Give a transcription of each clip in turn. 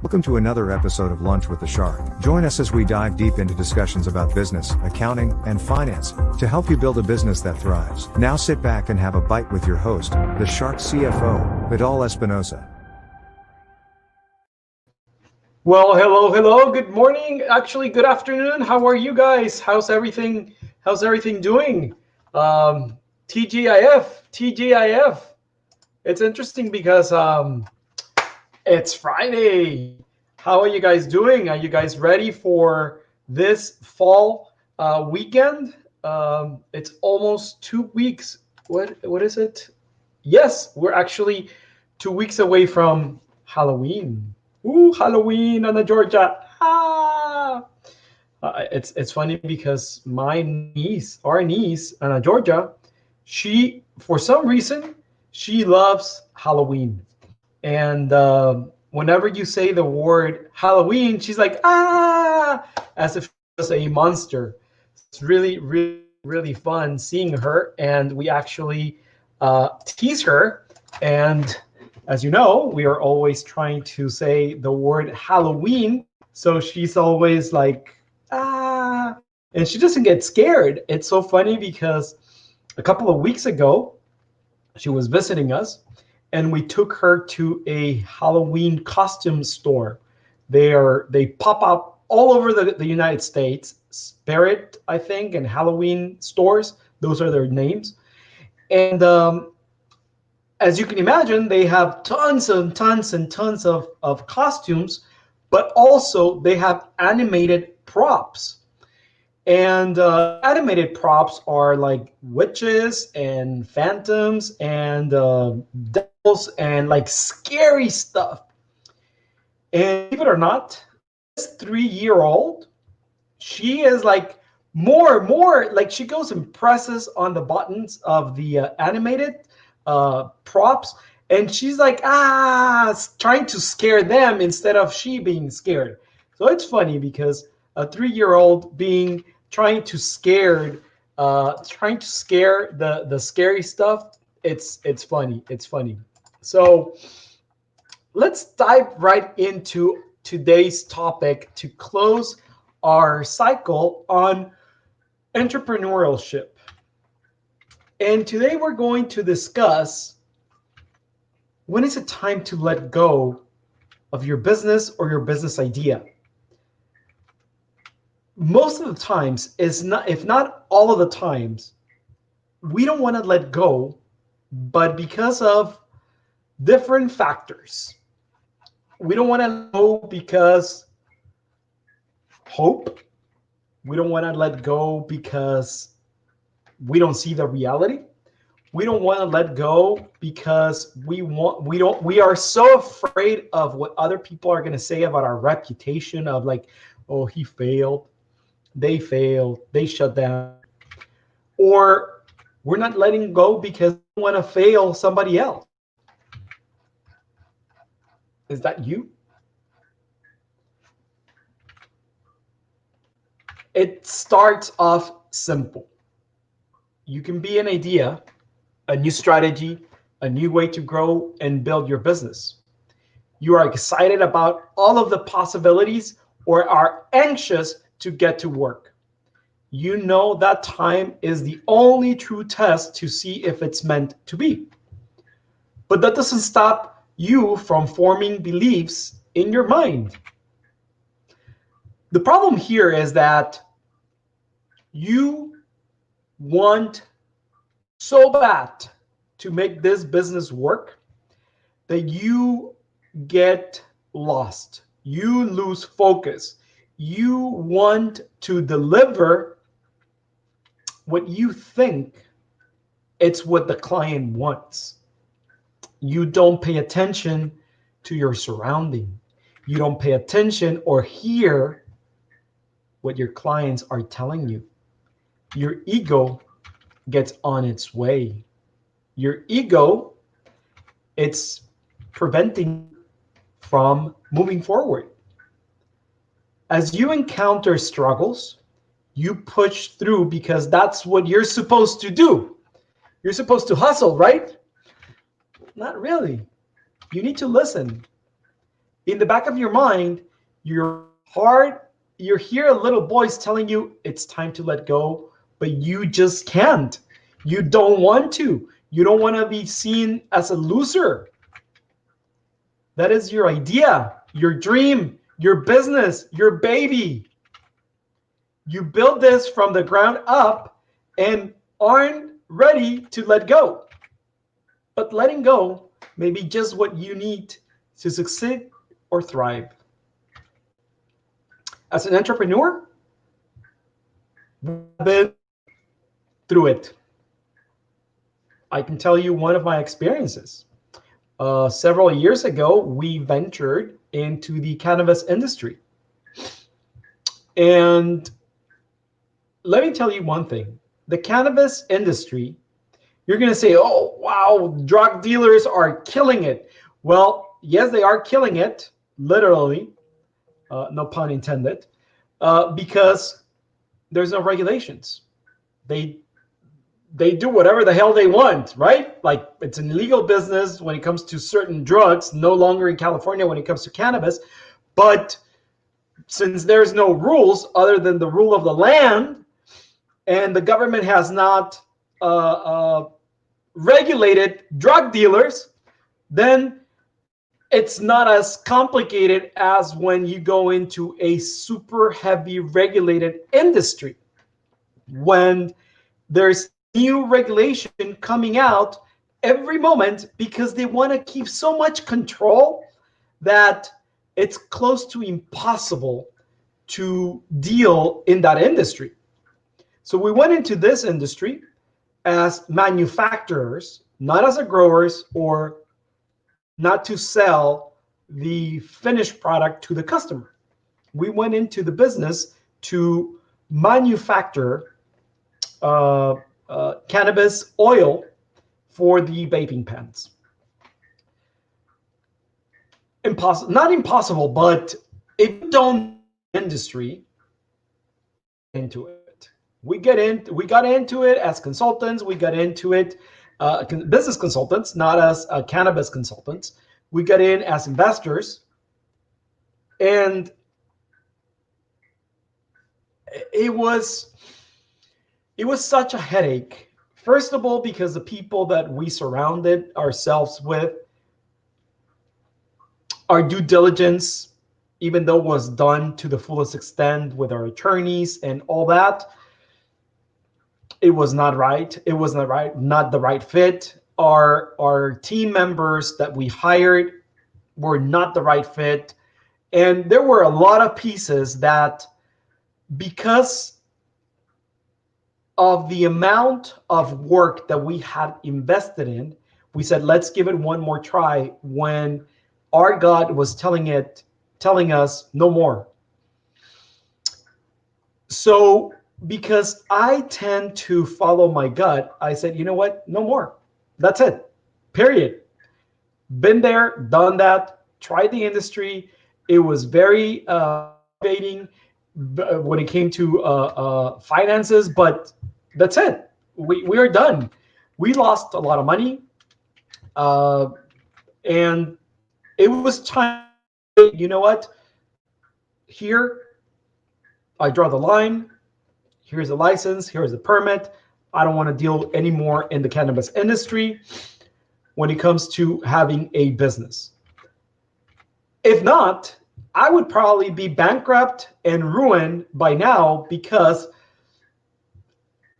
Welcome to another episode of Lunch with the Shark. Join us as we dive deep into discussions about business, accounting, and finance to help you build a business that thrives. Now sit back and have a bite with your host, the Shark CFO, Vidal Espinosa. Well, hello. Good morning. Actually, good afternoon. How are you guys? How's everything doing? TGIF. It's interesting because it's Friday. How are you guys doing? Are you guys ready for this fall weekend? It's almost 2 weeks. What is it? Yes, we're actually 2 weeks away from Halloween. Ooh, Halloween, Anna Georgia. It's funny because our niece, Anna Georgia, she, for some reason, she loves Halloween. And whenever you say the word Halloween, she's like, as if she was a monster. It's really fun seeing her. And we actually tease her. And as you know, we are always trying to say the word Halloween. So she's always like, and she doesn't get scared. It's so funny because a couple of weeks ago, she was visiting us and we took her to a Halloween costume store. They pop up all over the United States, Spirit, I think, and Halloween stores. Those are their names. And as you can imagine, they have tons of costumes, but also they have animated props. And animated props are like witches and phantoms and devils and like scary stuff. And believe it or not, this 3-year-old, she is like more, like she goes and presses on the buttons of the animated props, and she's like trying to scare them instead of she being scared. So it's funny because a 3-year-old trying to scare the scary stuff. It's funny. So let's dive right into today's topic to close our cycle on entrepreneurship. And today we're going to discuss when is it time to let go of your business or your business idea. Most of the times, if not all of the times, we don't want to let go, but because of different factors. We don't want to let go because hope. We don't want to let go because we don't see the reality. We don't want to let go because we are so afraid of what other people are going to say about our reputation of like, oh, he failed, they shut down. Or we're not letting go because we want to fail somebody else. Is that you? It starts off simple. You can be an idea, a new strategy, a new way to grow and build your business. You are excited about all of the possibilities or are anxious to get to work. You know that time is the only true test to see if it's meant to be. But that doesn't stop you from forming beliefs in your mind. The problem here is that you want so bad to make this business work that you get lost. You lose focus. You want to deliver what you think it's what the client wants. You don't pay attention to your surrounding. You don't pay attention or hear what your clients are telling you. Your ego gets on its way. Your ego, it's preventing you from moving forward. As you encounter struggles, you push through because that's what you're supposed to do. You're supposed to hustle, right? Not really. You need to listen. in the back of your mind, your heart, you hear a little voice telling you it's time to let go, but you just can't. You don't want to. You don't want to be seen as a loser. That is your idea, your dream, your business, your baby. You build this from the ground up and aren't ready to let go. But letting go may be just what you need to succeed or thrive. As an entrepreneur, I've been through it. I can tell you one of my experiences. Several years ago, we ventured into the cannabis industry. And let me tell you one thing. The cannabis industry, you're going to say, oh, wow, drug dealers are killing it. Well, yes, they are killing it, literally, no pun intended, because there's no regulations. They do whatever the hell they want, right? Like, it's an illegal business when it comes to certain drugs, no longer in California when it comes to cannabis. But since there's no rules other than the rule of the land, and the government has not regulated drug dealers, then it's not as complicated as when you go into a super heavy regulated industry. When there's new regulation coming out every moment because they want to keep so much control that it's close to impossible to deal in that industry. So we went into this industry as manufacturers, not as a growers, or not to sell the finished product to the customer. We went into the business to manufacture cannabis oil for the vaping pens. Not impossible, but if you don't industry into it, we got into it as consultants. We got into it business consultants, not as cannabis consultants. We got in as investors, and it was such a headache. First of all, because the people that we surrounded ourselves with, our due diligence, even though it was done to the fullest extent with our attorneys and all that, it was not right. It was not the right fit. Our team members that we hired were not the right fit. And there were a lot of pieces that, because of the amount of work that we had invested in, we said, let's give it one more try, when our God was telling us no more. So because I tend to follow my gut, I said, you know what? No more. That's it. Period. Been there, done that, tried the industry. It was very motivating when it came to finances, but that's it. We are done. We lost a lot of money, and it was time. You know what? Here, I draw the line. Here's a license. Here's a permit. I don't want to deal anymore in the cannabis industry when it comes to having a business. If not, I would probably be bankrupt and ruined by now, because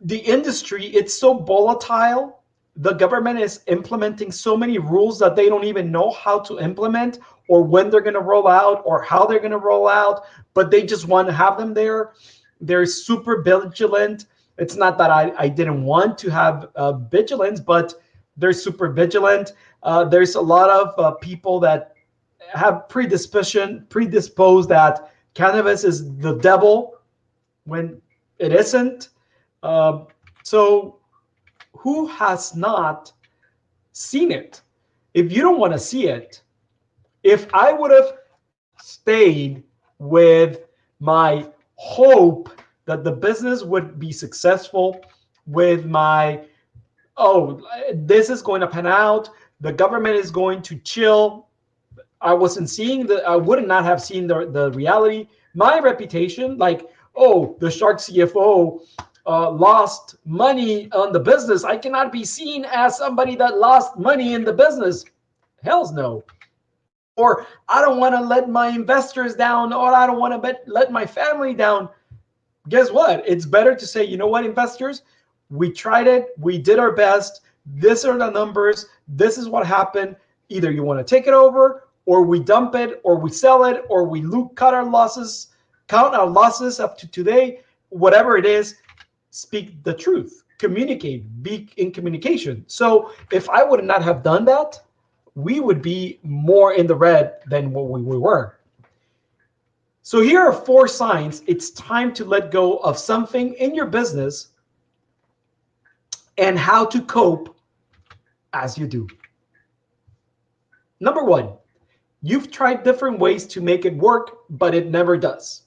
the industry, it's so volatile. The government is implementing so many rules that they don't even know how to implement, or when they're going to roll out, or how they're going to roll out, but they just want to have them there. They're super vigilant. It's not that I didn't want to have vigilance, but they're super vigilant. There's a lot of people that have predisposed that cannabis is the devil when it isn't. So who has not seen it? If you don't want to see it, if I would have stayed with my hope that the business would be successful, with my, oh, this is going to pan out, the government is going to chill, I would not have seen the reality. My reputation, like, oh, the Shark CFO lost money on the business. I cannot be seen as somebody that lost money in the business. Hell's no. Or I don't want to let my investors down, or I don't want to let my family down. Guess what? It's better to say, you know what, investors, we tried it. We did our best. These are the numbers. This is what happened. Either you want to take it over, or we dump it, or we sell it, or we count our losses up to today. Whatever it is, speak the truth. Communicate. Be in communication. So if I would not have done that, we would be more in the red than what we were. So here are 4 signs it's time to let go of something in your business and how to cope as you do. Number 1, you've tried different ways to make it work, but it never does.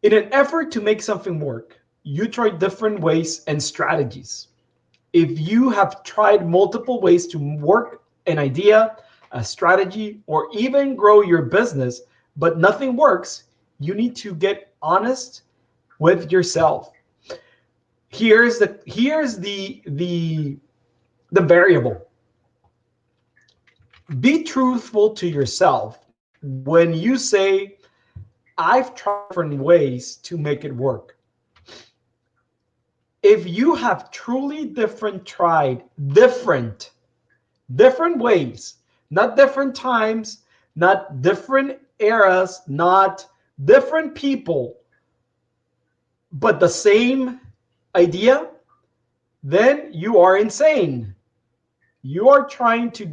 In an effort to make something work, you try different ways and strategies. If you have tried multiple ways to work an idea, a strategy, or even grow your business, but nothing works, you need to get honest with yourself. Here's the variable. Be truthful to yourself when you say, I've tried different ways to make it work. If you have truly tried different ways, not different times, not different eras, not different people, but the same idea, then you are insane. You are trying to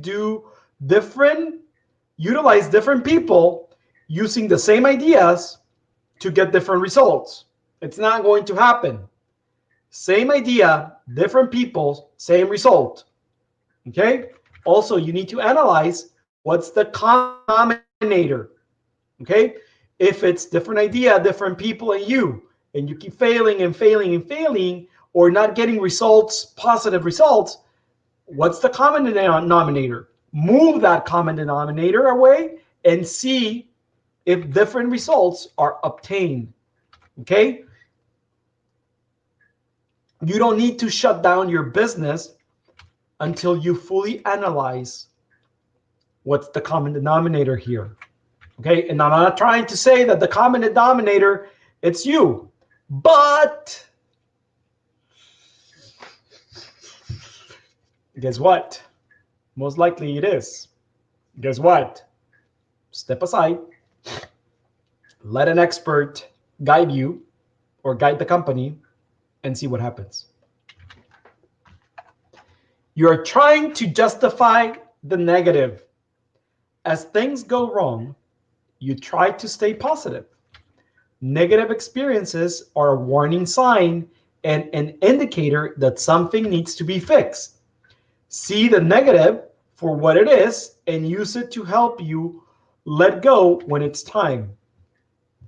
utilize different people using the same ideas to get different results. It's not going to happen. Same idea, different people, same result. Okay? Also, you need to analyze what's the common denominator. Okay? If it's different idea, different people, and you keep failing and failing and failing, or not getting results, positive results, what's the common denominator? Move that common denominator away and see if different results are obtained. Okay? You don't need to shut down your business until you fully analyze what's the common denominator here. Okay? And I'm not trying to say that the common denominator, it's you. But guess what? Most likely it is. Guess what? Step aside. Let an expert guide you or guide the company and see what happens. You're trying to justify the negative. As things go wrong, you try to stay positive. Negative experiences are a warning sign and an indicator that something needs to be fixed. See the negative for what it is and use it to help you let go when it's time.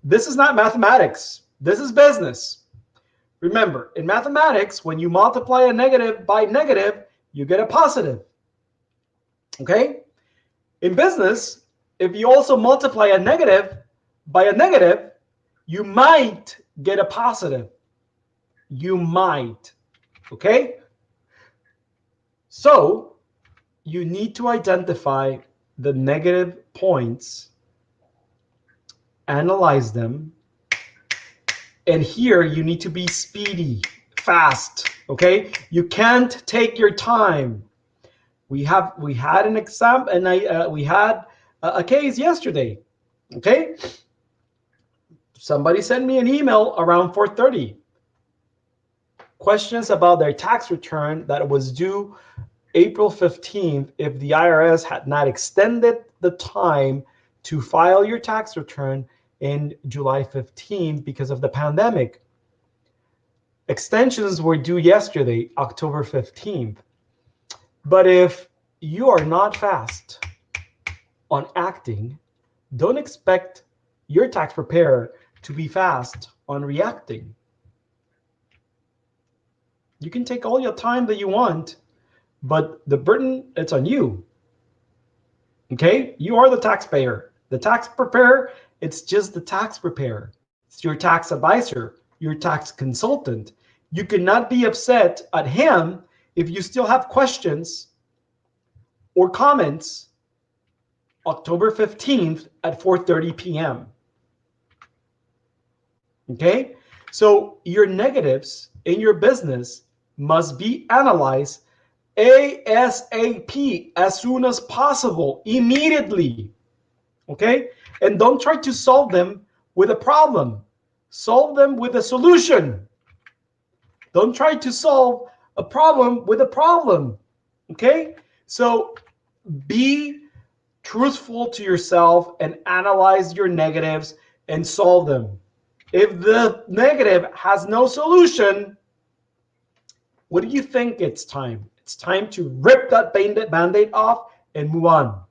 This is not mathematics. This is business. Remember, in mathematics, when you multiply a negative by negative, you get a positive. Okay? In business, if you also multiply a negative by a negative, you might get a positive. You might. Okay? So, you need to identify the negative points, analyze them, and here you need to be speedy, fast. Okay? You can't take your time. We had an exam, and we had a case yesterday. Okay? Somebody sent me an email around 4:30. Questions about their tax return that was due April 15th if the IRS had not extended the time to file your tax return in July 15th because of the pandemic. Extensions were due yesterday, October 15th. But if you are not fast on acting, don't expect your tax preparer to be fast on reacting. You can take all your time that you want, but the burden, it's on you. Okay, you are the taxpayer. The tax preparer, it's just the tax preparer. It's your tax advisor, your tax consultant. You cannot be upset at him if you still have questions or comments October 15th at 4:30 p.m. Okay, so your negatives in your business must be analyzed ASAP, as soon as possible, immediately. Okay, and don't try to solve them with a problem. Solve them with a solution. Don't try to solve a problem with a problem. Okay, so be truthful to yourself and analyze your negatives and solve them. If the negative has no solution, what do you think it's time? It's time to rip that band-aid off and move on.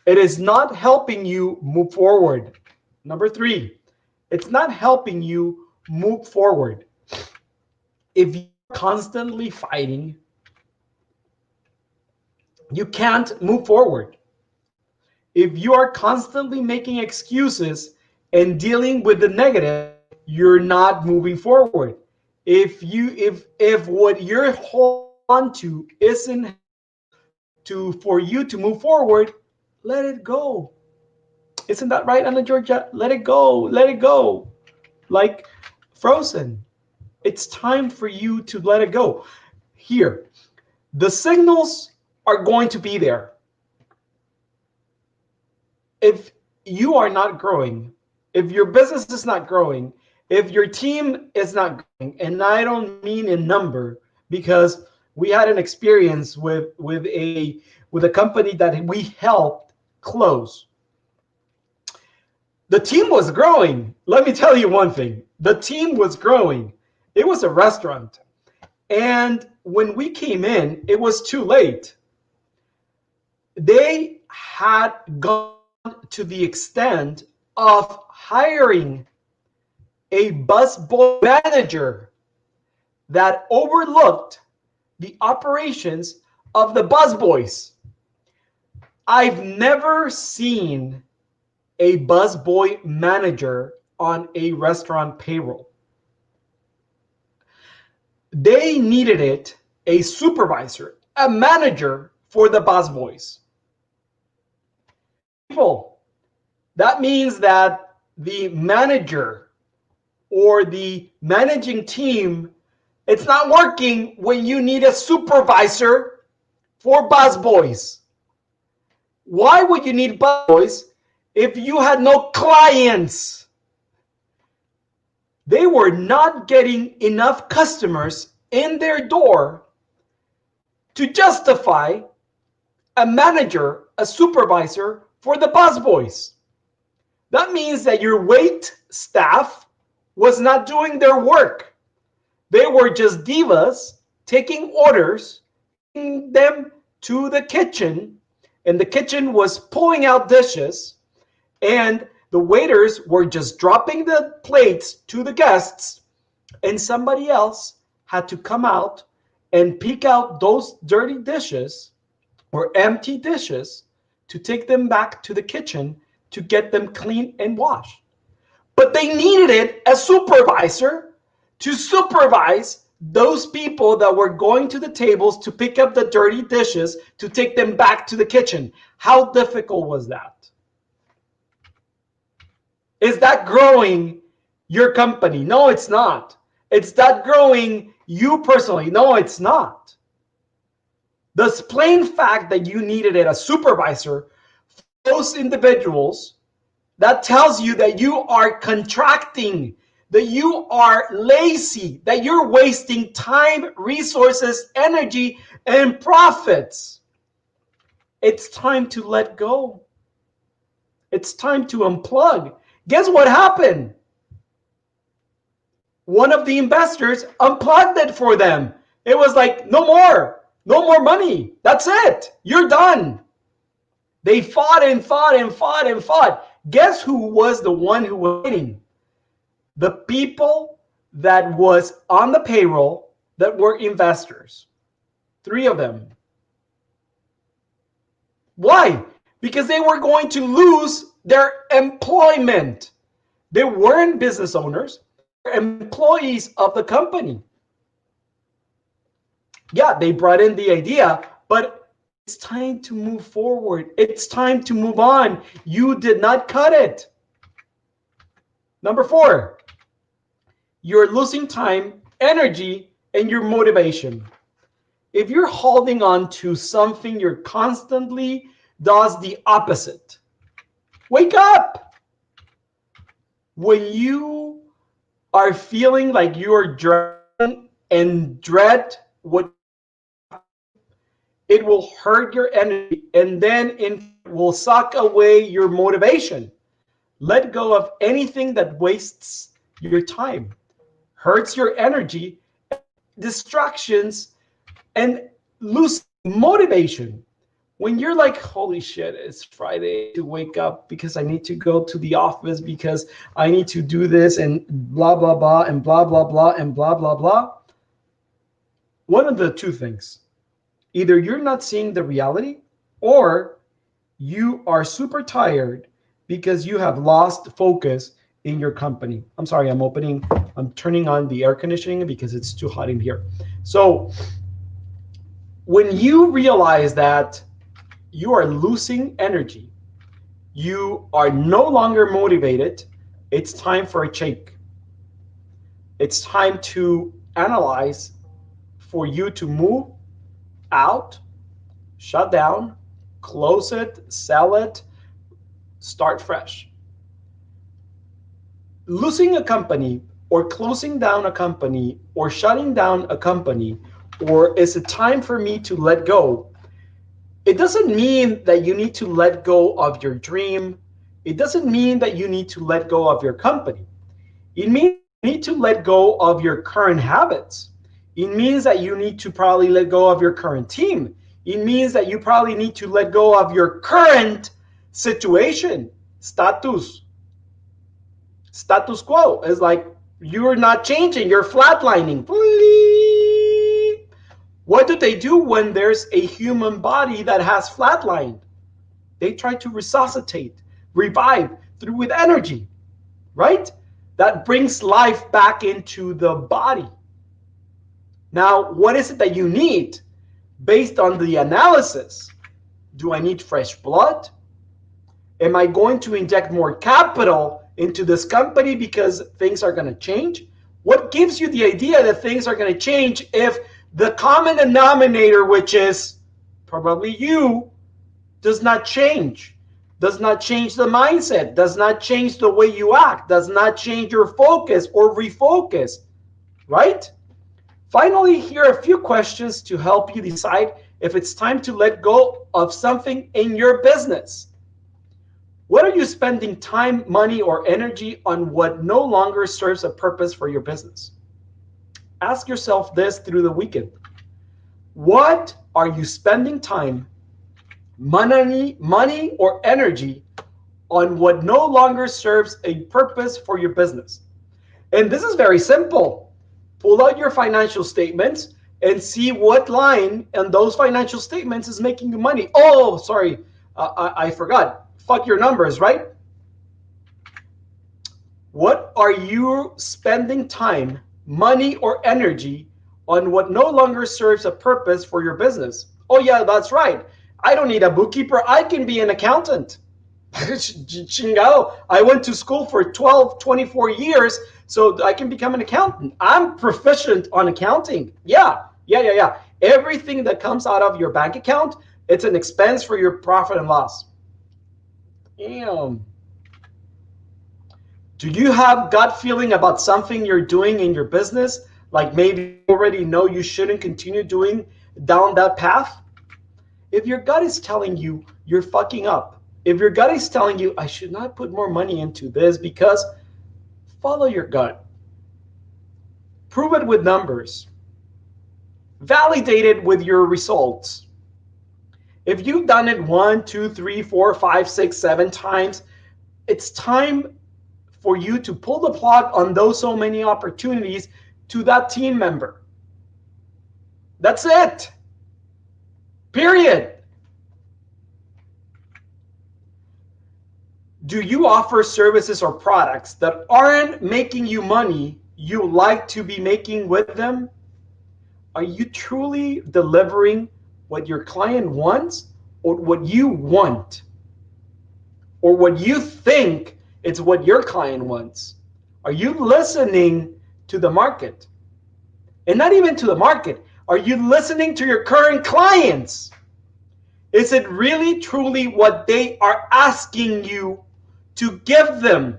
It is not helping you move forward. Number 3, it's not helping you move forward. If you're constantly fighting, you can't move forward. If you are constantly making excuses and dealing with the negative, you're not moving forward. If what you're holding on to isn't for you to move forward, let it go. Isn't that right, Anna Georgia? Let it go. Let it go. Like Frozen. It's time for you to let it go. Here, the signals are going to be there. If you are not growing, if your business is not growing, if your team is not growing, and I don't mean in number, because we had an experience with a company that we helped close. The team was growing. Let me tell you one thing. The team was growing. It was a restaurant. And when we came in, it was too late. They had gone to the extent of hiring a busboy manager that overlooked the operations of the busboys. I've never seen a busboy manager on a restaurant payroll. They needed a supervisor, a manager for the busboys. People, that means that the manager or the managing team, it's not working when you need a supervisor for busboys. Why would you need busboys if you had no clients? They were not getting enough customers in their door to justify a manager, a supervisor for the busboys. That means that your wait staff was not doing their work. They were just divas taking orders, taking them to the kitchen, and the kitchen was pulling out dishes, and the waiters were just dropping the plates to the guests, and somebody else had to come out and pick out those dirty dishes or empty dishes to take them back to the kitchen to get them clean and washed. But they needed a supervisor to supervise those people that were going to the tables to pick up the dirty dishes to take them back to the kitchen. How difficult was that? Is that growing your company? No, it's not. It's that growing you personally? No, it's not. The plain fact that you needed a supervisor for those individuals, that tells you that you are contracting, that you are lazy, that you're wasting time, resources, energy, and profits. It's time to let go. It's time to unplug. Guess what happened? One of the investors unplugged it for them. It was like, no more money. That's it. You're done. They fought and fought and fought and fought. Guess who was the one who was winning? The people that was on the payroll that were investors. 3 of them. Why? Because they were going to lose their employment. They weren't business owners, they were employees of the company. Yeah, they brought in the idea, but it's time to move forward. It's time to move on. You did not cut it. Number 4, you're losing time, energy, and your motivation. If you're holding on to something, you're constantly does the opposite. Wake up. When you are feeling like you're drowning and dread what, it will hurt your energy, and then it will suck away your motivation. Let go of anything that wastes your time, hurts your energy, distractions, and lose motivation. When you're like, holy shit, it's Friday to wake up because I need to go to the office because I need to do this and blah, blah, blah, and blah, blah, blah, and blah, blah, blah. One of the two things, either you're not seeing the reality or you are super tired because you have lost focus in your company. I'm sorry, I'm turning on the air conditioning because it's too hot in here. So when you realize that you are losing energy, you are no longer motivated, it's time for a shake. It's time to analyze, for you to move out, shut down, close it, sell it, start fresh. Losing a company or closing down a company or shutting down a company, or is it time for me to let go? It doesn't mean that you need to let go of your dream. It doesn't mean that you need to let go of your company. It means you need to let go of your current habits. It means that you need to probably let go of your current team. It means that you probably need to let go of your current situation. Status quo is like you're not changing, you're flatlining. What do they do when there's a human body that has flatlined? They try to resuscitate, revive through with energy, right? That brings life back into the body. Now, what is it that you need based on the analysis? Do I need fresh blood? Am I going to inject more capital into this company because things are going to change? What gives you the idea that things are going to change if the common denominator, which is probably you, does not change? Does not change the mindset, does not change the way you act, does not change your focus or refocus, right? Finally, here are a few questions to help you decide if it's time to let go of something in your business. What are you spending time, money, or energy on what no longer serves a purpose for your business? Ask yourself this through the weekend. What are you spending time, money, or energy on what no longer serves a purpose for your business? And this is very simple. Pull out your financial statements and see what line in those financial statements is making you money. Oh, sorry, I forgot. Fuck your numbers, right? What are you spending time, money, or energy on what no longer serves a purpose for your business? Oh yeah, that's right. I don't need a bookkeeper. I can be an accountant. Chingado. I went to school for 12, 24 years so I can become an accountant. I'm proficient on accounting. Yeah. Everything that comes out of your bank account, it's an expense for your profit and loss. Damn. Do you have gut feeling about something you're doing in your business? Like maybe you already know you shouldn't continue doing down that path? If your gut is telling you you're fucking up, if your gut is telling you I should not put more money into this, because follow your gut. Prove it with numbers. Validate it with your results. If you've done it 1, 2, 3, 4, 5, 6, 7 times, it's time for you to pull the plug on those so many opportunities to that team member. That's it. Period. Do you offer services or products that aren't making you money you like to be making with them? Are you truly delivering what your client wants or what you want? Or what you think it's what your client wants? Are you listening to the market? And not even to the market. Are you listening to your current clients? Is it really truly what they are asking you to give them?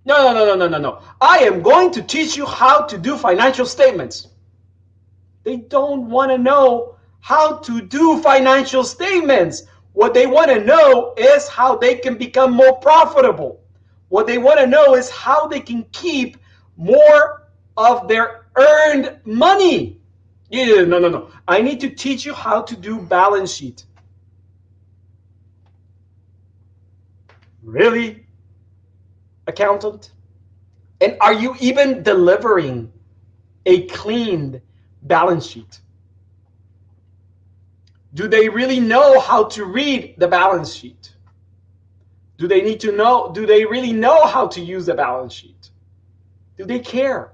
No. I am going to teach you how to do financial statements. They don't want to know how to do financial statements. What they want to know is how they can become more profitable. What they want to know is how they can keep more of their earned money. Yeah, no. I need to teach you how to do balance sheet. Really? Accountant? And are you even delivering a cleaned balance sheet? Do they really know how to read the balance sheet? Do they really know how to use the balance sheet? Do they care?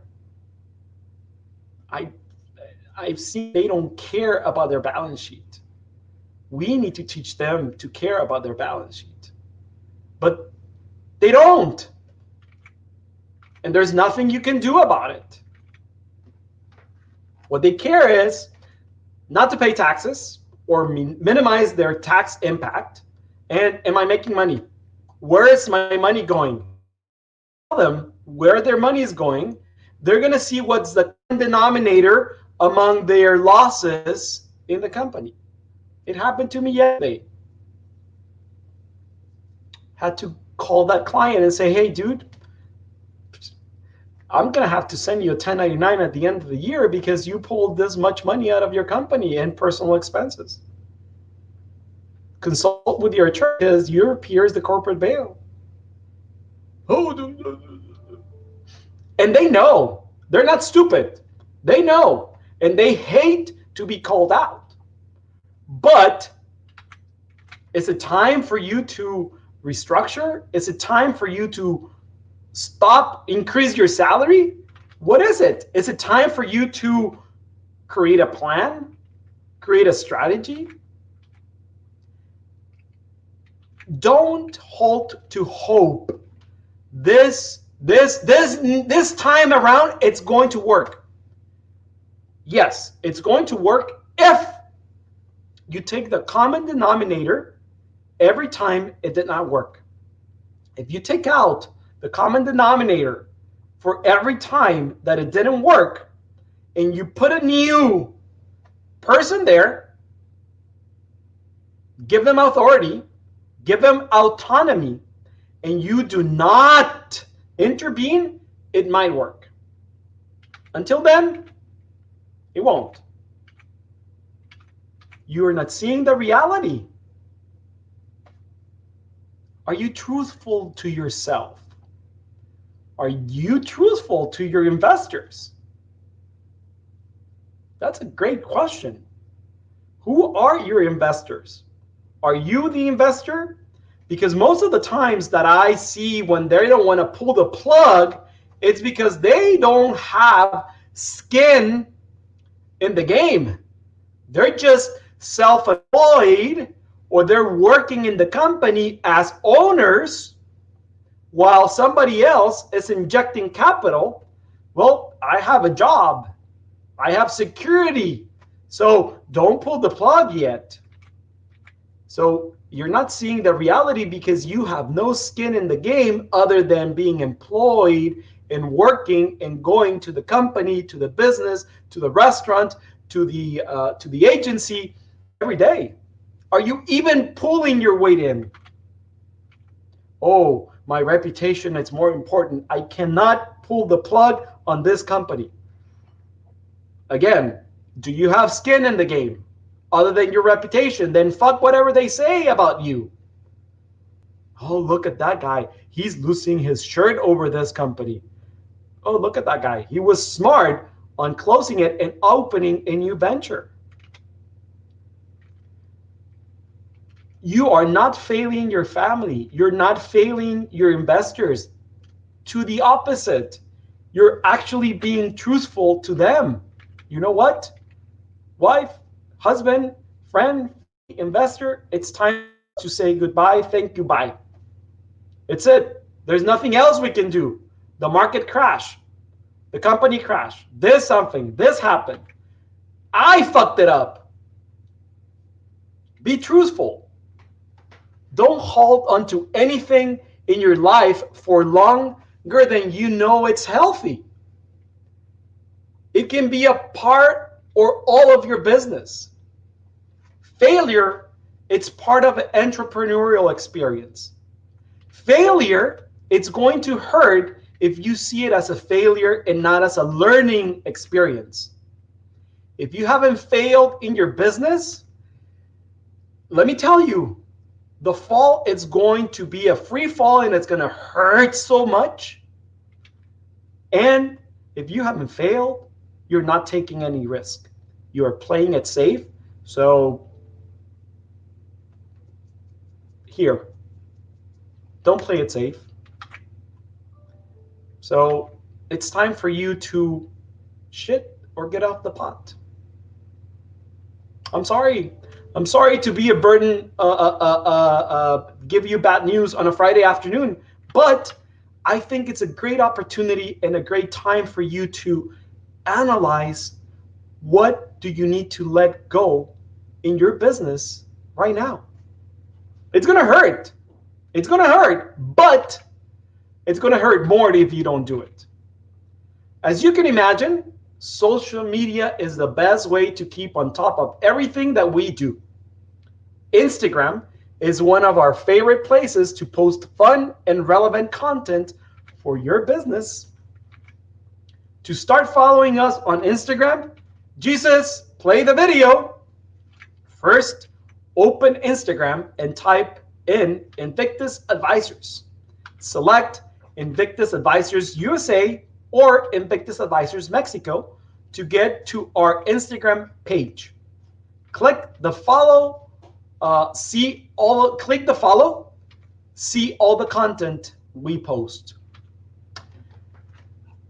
I've seen they don't care about their balance sheet. We need to teach them to care about their balance sheet. But they don't. And there's nothing you can do about it. What they care is not to pay taxes or minimize their tax impact. And am I making money? Where is my money going? Tell them where their money is going. They're going to see what's the denominator among their losses in the company. It happened to me yesterday. Had to call that client and say, hey, dude, I'm going to have to send you a 1099 at the end of the year because you pulled this much money out of your company and personal expenses. Consult with your attorney because your peer is the corporate bail. And they know. They're not stupid. They know. And they hate to be called out. But is it time for you to restructure? Is it time for you to increase your salary? What is it? Is it time for you to create a plan? Create a strategy? Don't halt to hope. This time around, it's going to work. Yes, it's going to work if you take the common denominator every time it did not work. If you take out the common denominator for every time that it didn't work, and you put a new person there, give them authority, give them autonomy, and you do not intervene, it might work. Until then, it won't. You are not seeing the reality. Are you truthful to yourself? Are you truthful to your investors? That's a great question. Who are your investors? Are you the investor? Because most of the times that I see when they don't want to pull the plug, it's because they don't have skin in the game. They're just self-employed, or they're working in the company as owners while somebody else is injecting capital. Well, I have a job. I have security. So don't pull the plug yet. So you're not seeing the reality because you have no skin in the game other than being employed and working and going to the company, to the business, to the restaurant, to the agency every day. Are you even pulling your weight in? Oh, my reputation is more important. I cannot pull the plug on this company. Again, do you have skin in the game other than your reputation? Then fuck whatever they say about you. Oh, look at that guy. He's losing his shirt over this company. Oh, look at that guy. He was smart on closing it and opening a new venture. you are not failing your family. You're not failing your investors. To the opposite, you're actually being truthful to them. You know what? Wife, husband, friend, investor, it's time to say goodbye, thank you, bye. It's it. There's nothing else we can do. The market crashed. The company crashed. This something. This happened. I fucked it up. Be truthful. Don't hold onto anything in your life for longer than you know it's healthy. It can be a part or all of your business. Failure, it's part of an entrepreneurial experience. Failure, it's going to hurt if you see it as a failure and not as a learning experience. If you haven't failed in your business, let me tell you, the fall is going to be a free fall and it's going to hurt so much. And if you haven't failed, you're not taking any risk. You're playing it safe. So here, don't play it safe. So it's time for you to shit or get off the pot. I'm sorry. I'm sorry to be a burden, give you bad news on a Friday afternoon, but I think it's a great opportunity and a great time for you to analyze what do you need to let go in your business right now. It's going to hurt. It's going to hurt, but it's going to hurt more if you don't do it. As you can imagine, social media is the best way to keep on top of everything that we do. Instagram is one of our favorite places to post fun and relevant content for your business. To start following us on Instagram, Jesus, play the video. First, open Instagram and type in Invictus Advisors. Select Invictus Advisors USA or Invictus Advisors Mexico to get to our Instagram page. Click the follow, click the follow, see all the content we post.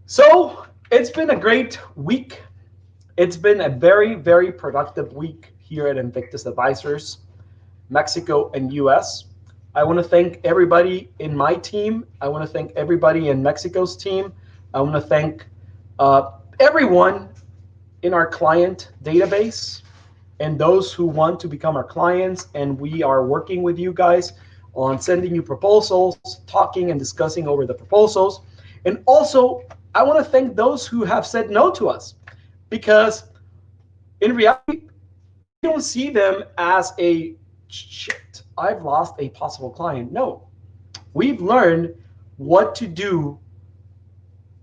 So it's been a great week. It's been a very, very productive week here at Invictus Advisors, Mexico and US. I want to thank everybody in my team. I want to thank everybody in Mexico's team. I want to thank everyone in our client database and those who want to become our clients. And we are working with you guys on sending you proposals, talking and discussing over the proposals. And also, I want to thank those who have said no to us, because in reality, we don't see them as a shit, I've lost a possible client. No, we've learned what to do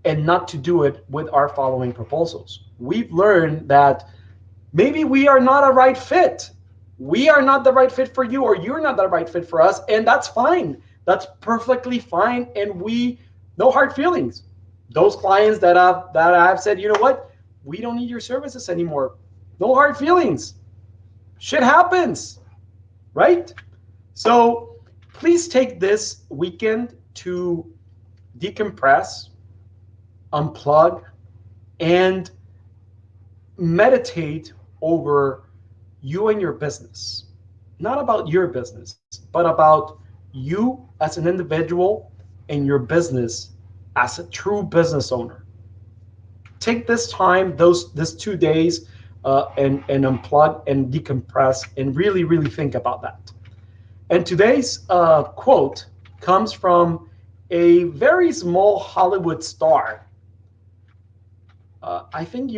and not to do it with our following proposals. We've learned that maybe we are not a right fit. We are not the right fit for you, or you're not the right fit for us, and that's fine. That's perfectly fine, and no hard feelings. Those clients that I've said, you know what, we don't need your services anymore. No hard feelings. Shit happens, right? So please take this weekend to decompress, unplug, and meditate over you and your business. Not about your business, but about you as an individual and your business as a true business owner. Take this time, this 2 days, and unplug and decompress and really, really think about that. And today's quote comes from a very small Hollywood star. I think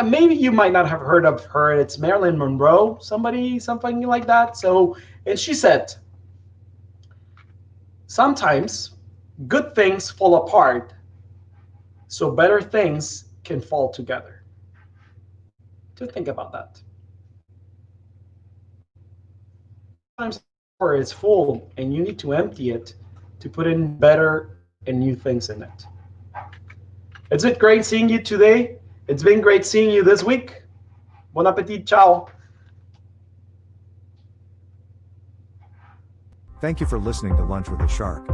maybe you might not have heard of her. It's Marilyn Monroe, something like that. So, and she said, sometimes good things fall apart so better things can fall together. Just think about that. Sometimes it's full and you need to empty it to put in better and new things in it. It's been great seeing you today. It's been great seeing you this week. Bon appetit. Ciao. Thank you for listening to Lunch with the Shark.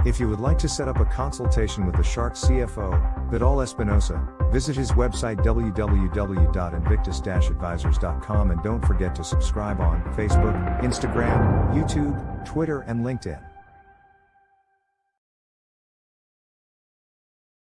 If you would like to set up a consultation with the Shark CFO, Vidal Espinosa, visit his website www.invictus-advisors.com and don't forget to subscribe on Facebook, Instagram, YouTube, Twitter, and LinkedIn.